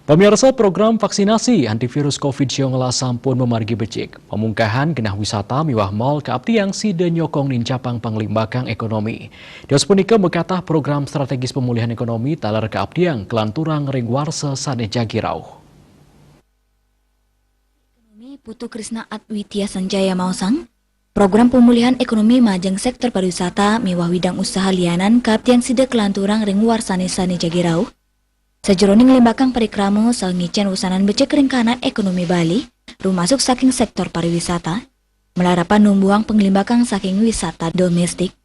Pemirsa, program vaksinasi antivirus COVID-19 sampun memargi becik. Pemungkahan genah wisata miwah mall keabtiang sida nyokong nincapang panglimbakang ekonomi. Dios punika mekatah program strategis pemulihan ekonomi talar keabtiang kelanturang ring warsa saneja girau. Putu Krisna Adwitya Sanjaya Mausang, program pemulihan ekonomi majang sektor pariwisata miwah widang usaha lianan keabtiang sida kelanturang ring warsane saneja girau. Sejeroning lembakang parikramo sangicen usanan becek rencana ekonomi Bali, rumasuk saking sektor pariwisata, melarapan numbuang penglimbakang saking wisata domestik.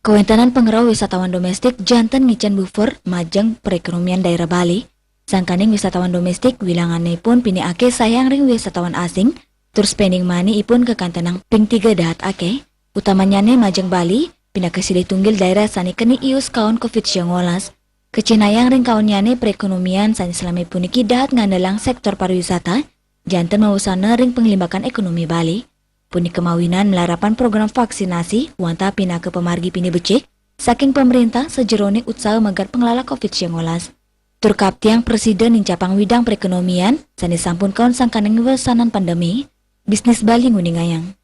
Kewentanan pengerau wisatawan domestik jantan ngicen buffer majang perekonomian daerah Bali, sangkaning wisatawan domestik wilangannya pun pini ake sayang ring wisatawan asing, tur spending money ipun ke kantenang ping 3 dahat ake, utamanya majang Bali, pindah ke silih tunggil daerah sani keni ius kawan COVID-19, kecinayang ring kawannyane perekonomian sani selama puniki dahat ngandalang sektor pariwisata, jantan mawusana ring penglimbakan ekonomi Bali. Puni kemawinan melarapan program vaksinasi, wanta pindah ke pemargi pini becik, saking pemerintah sejeroning usaha megar pengelola COVID-19. Turkap tiang presiden nincapang widang perekonomian, sani sampun kawan sangkaneng wesanan pandemi, bisnis Bali nguningayang.